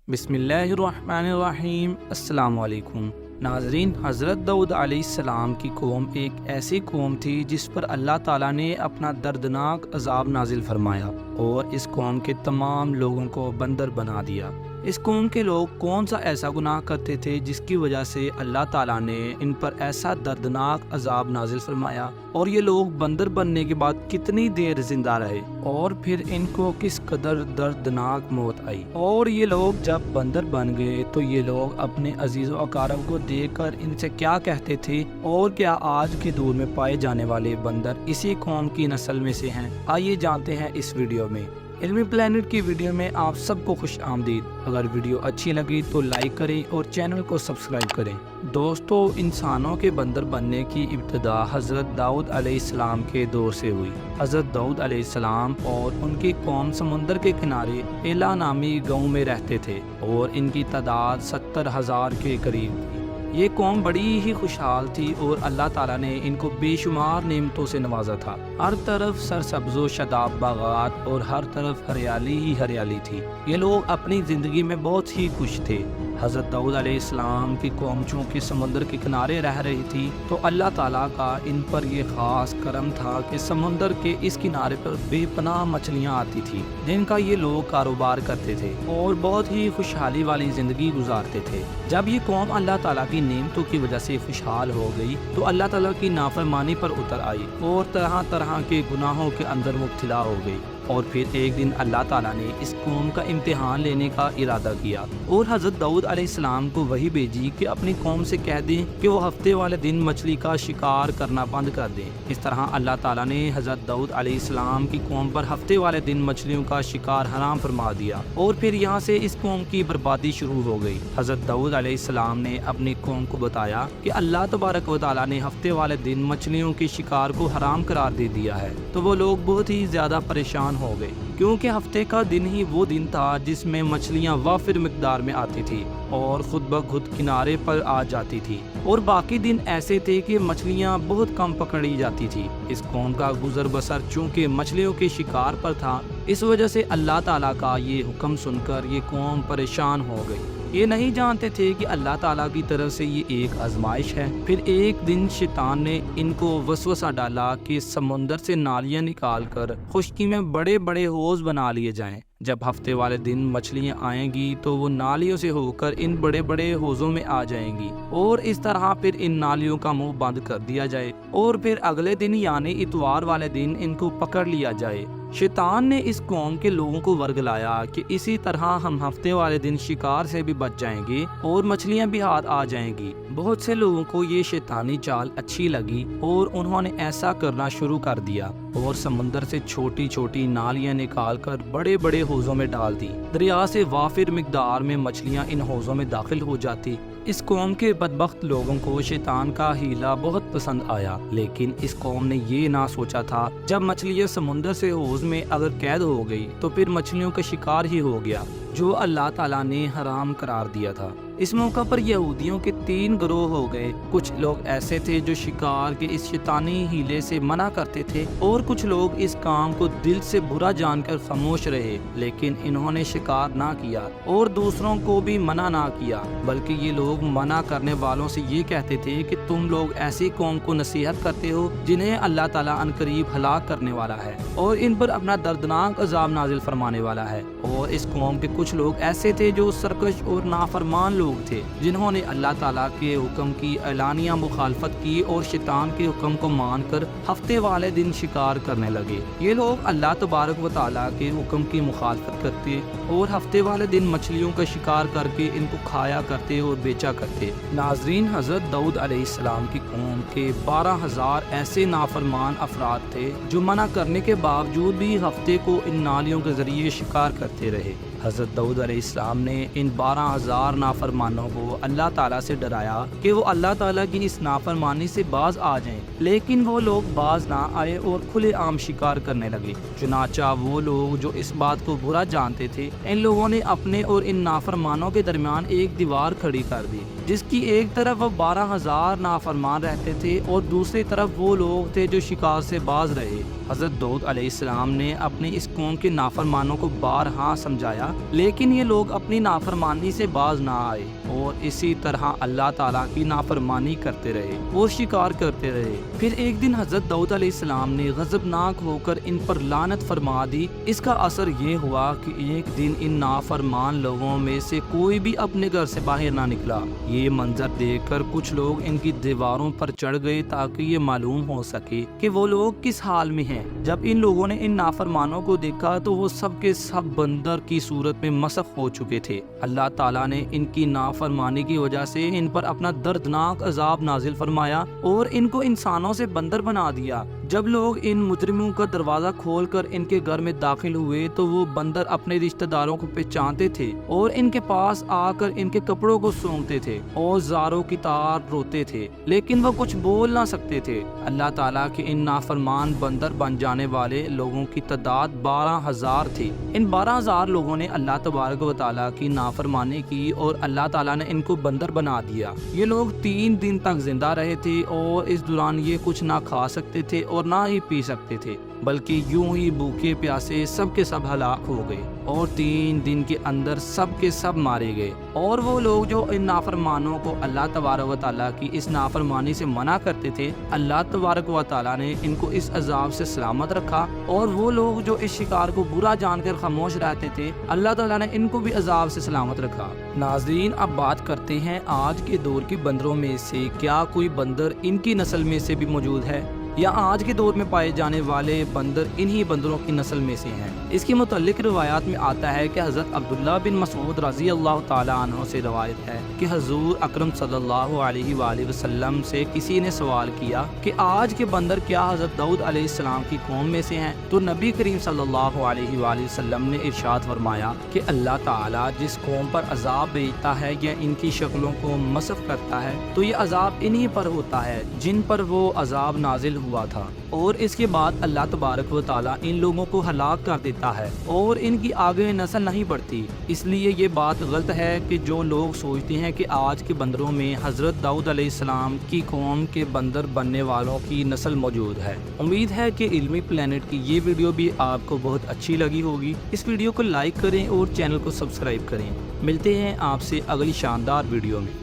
بسم اللہ الرحمن الرحیم۔ السلام علیکم ناظرین، حضرت داؤد علیہ السلام کی قوم ایک ایسی قوم تھی جس پر اللہ تعالیٰ نے اپنا دردناک عذاب نازل فرمایا اور اس قوم کے تمام لوگوں کو بندر بنا دیا۔ اس قوم کے لوگ کون سا ایسا گناہ کرتے تھے جس کی وجہ سے اللہ تعالیٰ نے ان پر ایسا دردناک عذاب نازل فرمایا، اور یہ لوگ بندر بننے کے بعد کتنی دیر زندہ رہے، اور پھر ان کو کس قدر دردناک موت آئی۔ اور یہ لوگ جب بندر بن گئے تو یہ لوگ اپنے عزیز و اقارب کو دیکھ کر ان سے کیا کہتے تھے، اور کیا آج کے دور میں پائے جانے والے بندر اسی قوم کی نسل میں سے ہیں؟ آئیے جانتے ہیں اس ویڈیو میں۔ علمی پلانٹ کی ویڈیو میں آپ سب کو خوش آمدید۔ اگر ویڈیو اچھی لگی تو لائک کریں اور چینل کو سبسکرائب کریں۔ دوستو، انسانوں کے بندر بننے کی ابتدا حضرت داؤد علیہ السلام کے دور سے ہوئی۔ حضرت داؤد علیہ السلام اور ان کی قوم سمندر کے کنارے ایلا نامی گاؤں میں رہتے تھے، اور ان کی تعداد 70,000 کے قریب تھی۔ یہ قوم بڑی ہی خوشحال تھی اور اللہ تعالیٰ نے ان کو بے شمار نعمتوں سے نوازا تھا۔ ہر طرف سرسبز و شاداب باغات اور ہر طرف ہریالی ہی ہریالی تھی۔ یہ لوگ اپنی زندگی میں بہت ہی خوش تھے۔ حضرت داؤد علیہ السلام کی قوم چونکہ سمندر کے کنارے رہ رہی تھی تو اللہ تعالیٰ کا ان پر یہ خاص کرم تھا کہ سمندر کے اس کنارے پر بے پناہ مچھلیاں آتی تھی، جن کا یہ لوگ کاروبار کرتے تھے اور بہت ہی خوشحالی والی زندگی گزارتے تھے۔ جب یہ قوم اللہ تعالیٰ کی نعمتوں کی وجہ سے خوشحال ہو گئی تو اللہ تعالیٰ کی نافرمانی پر اتر آئی اور طرح طرح کے گناہوں کے اندر مبتلا ہو گئی۔ اور پھر ایک دن اللہ تعالیٰ نے اس قوم کا امتحان لینے کا ارادہ کیا اور حضرت داؤد علیہ السلام کو وحی بھیجی کہ اپنی قوم سے کہہ دیں کہ وہ ہفتے والے دن مچھلی کا شکار کرنا بند کر دیں۔ اس طرح اللہ تعالیٰ نے حضرت داؤد علیہ السلام کی قوم پر ہفتے والے دن مچھلیوں کا شکار حرام فرما دیا، اور پھر یہاں سے اس قوم کی بربادی شروع ہو گئی۔ حضرت داؤد علیہ السلام نے اپنی قوم کو بتایا کہ اللہ تبارک و تعالیٰ نے ہفتے والے دن مچھلیوں کے شکار کو حرام قرار دے دیا ہے، تو وہ لوگ بہت ہی زیادہ پریشان ہو گئے، کیونکہ ہفتے کا دن ہی وہ دن تھا جس میں مچھلیاں وافر مقدار میں آتی تھی اور خود بخود کنارے پر آ جاتی تھی، اور باقی دن ایسے تھے کہ مچھلیاں بہت کم پکڑی جاتی تھی۔ اس قوم کا گزر بسر چونکہ مچھلیوں کے شکار پر تھا، اس وجہ سے اللہ تعالیٰ کا یہ حکم سن کر یہ قوم پریشان ہو گئی۔ یہ نہیں جانتے تھے کہ اللہ تعالیٰ کی طرف سے یہ ایک آزمائش ہے۔ پھر ایک دن شیطان نے ان کو وسوسہ ڈالا کہ سمندر سے نالیاں نکال کر خشکی میں بڑے بڑے حوض بنا لیے جائیں۔ جب ہفتے والے دن مچھلیاں آئیں گی تو وہ نالیوں سے ہو کر ان بڑے بڑے حوضوں میں آ جائیں گی، اور اس طرح پھر ان نالیوں کا منہ بند کر دیا جائے، اور پھر اگلے دن یعنی اتوار والے دن ان کو پکڑ لیا جائے۔ شیطان نے اس قوم کے لوگوں کو ورگلایا کہ اسی طرح ہم ہفتے والے دن شکار سے بھی بچ جائیں گے اور مچھلیاں بھی ہاتھ آ جائیں گی۔ بہت سے لوگوں کو یہ شیطانی چال اچھی لگی اور انہوں نے ایسا کرنا شروع کر دیا، اور سمندر سے چھوٹی چھوٹی نالیاں نکال کر بڑے بڑے حوضوں میں ڈال دی۔ دریا سے وافر مقدار میں مچھلیاں ان حوضوں میں داخل ہو جاتی۔ اس قوم کے بدبخت لوگوں کو شیطان کا ہیلا بہت پسند آیا، لیکن اس قوم نے یہ نہ سوچا تھا جب مچھلیاں سمندر سے حوض میں اگر قید ہو گئی تو پھر مچھلیوں کا شکار ہی ہو گیا جو اللہ تعالیٰ نے حرام قرار دیا تھا۔ اس موقع پر یہودیوں کے 3 گروہ ہو گئے۔ کچھ لوگ ایسے تھے جو شکار کے اس شیطانی ہیلے سے منع کرتے تھے، اور کچھ لوگ اس کام کو دل سے برا جان کر خاموش رہے، لیکن انہوں نے شکار نہ کیا اور دوسروں کو بھی منع نہ کیا، بلکہ یہ لوگ منع کرنے والوں سے یہ کہتے تھے کہ تم لوگ ایسی قوم کو نصیحت کرتے ہو جنہیں اللہ تعالیٰ عنقریب ہلاک کرنے والا ہے اور ان پر اپنا دردناک عذاب نازل فرمانے والا ہے۔ اور اس قوم کے کچھ لوگ ایسے تھے جو سرکش اور نافرمان لوگ تھے، جنہوں نے اللہ تعالیٰ کے حکم کی اعلانیہ مخالفت کی اور شیطان کے حکم کو مان کر ہفتے والے دن شکار کرنے لگے۔ یہ لوگ اللہ تبارک و تعالیٰ کے حکم کی مخالفت کرتے اور ہفتے والے دن مچھلیوں کا شکار کر کے ان کو کھایا کرتے اور بیچا کرتے۔ ناظرین، حضرت داؤد علیہ السلام کی قوم کے 12,000 ایسے نافرمان افراد تھے جو منع کرنے کے باوجود بھی ہفتے کو ان نالیوں کے ذریعے شکار کرتے رہے۔ حضرت داؤد علیہ السلام نے ان 12,000 نافرمانوں کو اللہ تعالیٰ سے ڈرایا کہ وہ اللہ تعالیٰ کی اس نافرمانی سے باز آ جائیں، لیکن وہ لوگ باز نہ آئے اور کھلے عام شکار کرنے لگے۔ چنانچہ وہ لوگ جو اس بات کو برا جانتے تھے، ان لوگوں نے اپنے اور ان نافرمانوں کے درمیان ایک دیوار کھڑی کر دی، جس کی ایک طرف 12,000 نافرمان رہتے تھے اور دوسری طرف وہ لوگ تھے جو شکار سے باز رہے۔ حضرت داؤد علیہ السلام نے اپنی اس قوم کے نافرمانوں کو بارہا سمجھایا، لیکن یہ لوگ اپنی نافرمانی سے باز نہ آئے اور اسی طرح اللہ تعالیٰ کی نافرمانی کرتے رہے اور شکار کرتے رہے۔ پھر ایک دن حضرت داؤد علیہ السلام نے غضبناک ہو کر ان پر لعنت فرما دی۔ اس کا اثر یہ ہوا کہ ایک دن ان نافرمان لوگوں میں سے کوئی بھی اپنے گھر سے باہر نہ نکلا۔ یہ منظر دیکھ کر کچھ لوگ ان کی دیواروں پر چڑھ گئے تاکہ یہ معلوم ہو سکے کہ وہ لوگ کس حال میں ہیں۔ جب ان لوگوں نے ان نافرمانوں کو دیکھا تو وہ سب کے سب بندر کی صورت میں مسخ ہو چکے تھے۔ اللہ تعالیٰ نے ان کی نافرمانی کی وجہ سے ان پر اپنا دردناک عذاب نازل فرمایا اور ان کو انسانوں سے بندر بنا دیا۔ جب لوگ ان مجرموں کا دروازہ کھول کر ان کے گھر میں داخل ہوئے تو وہ بندر اپنے رشتہ داروں کو پہچانتے تھے اور ان کے پاس آ کر ان کے کپڑوں کو سونگتے تھے اور زاروں کی طرح روتے تھے، لیکن وہ کچھ بول نہ سکتے تھے۔ اللہ تعالیٰ کے ان نافرمان بندر بن جانے والے لوگوں کی تعداد 12,000 تھی۔ ان 12,000 لوگوں نے اللہ تبارک و تعالیٰ کی نافرمانی کی اور اللہ تعالیٰ نے ان کو بندر بنا دیا۔ یہ لوگ 3 دن تک زندہ رہے تھے اور اس دوران یہ کچھ نہ کھا سکتے تھے اور نہ ہی پی سکتے تھے، بلکہ یوں ہی بھوکے پیاسے سب کے سب ہلاک ہو گئے اور 3 دن کے اندر سب کے سب مارے گئے۔ اور وہ لوگ جو ان نافرمانوں کو اللہ تبارک و تعالیٰ کی اس نافرمانی سے منع کرتے تھے، اللہ تبارک و تعالیٰ نے ان کو اس عذاب سے سلامت رکھا، اور وہ لوگ جو اس شکار کو برا جان کر خاموش رہتے تھے، اللہ تعالیٰ نے ان کو بھی عذاب سے سلامت رکھا۔ ناظرین، اب بات کرتے ہیں آج کے دور کے بندروں میں سے کیا کوئی بندر ان کی نسل میں سے بھی موجود ہے، یا آج کے دور میں پائے جانے والے بندر انہی بندروں کی نسل میں سے ہیں۔ اس کے متعلق روایات میں آتا ہے کہ حضرت عبداللہ بن مسعود رضی اللہ تعالیٰ عنہ سے روایت ہے کہ حضور اکرم صلی اللہ علیہ وآلہ وسلم سے کسی نے سوال کیا کہ آج کے بندر کیا حضرت داؤد علیہ السلام کی قوم میں سے ہیں؟ تو نبی کریم صلی اللہ علیہ وآلہ وسلم نے ارشاد فرمایا کہ اللہ تعالیٰ جس قوم پر عذاب بھیجتا ہے یا ان کی شکلوں کو مسخ کرتا ہے تو یہ عذاب انہی پر ہوتا ہے جن پر وہ عذاب نازل ہوا تھا، اور اس کے بعد اللہ تبارک و تعالیٰ ان لوگوں کو ہلاک کر دیتا ہے اور ان کی آگے نسل نہیں بڑھتی۔ اس لیے یہ بات غلط ہے کہ جو لوگ سوچتے ہیں کہ آج کے بندروں میں حضرت داؤد علیہ السلام کی قوم کے بندر بننے والوں کی نسل موجود ہے۔ امید ہے کہ علمی پلانٹ کی یہ ویڈیو بھی آپ کو بہت اچھی لگی ہوگی۔ اس ویڈیو کو لائک کریں اور چینل کو سبسکرائب کریں۔ ملتے ہیں آپ سے اگلی شاندار ویڈیو میں۔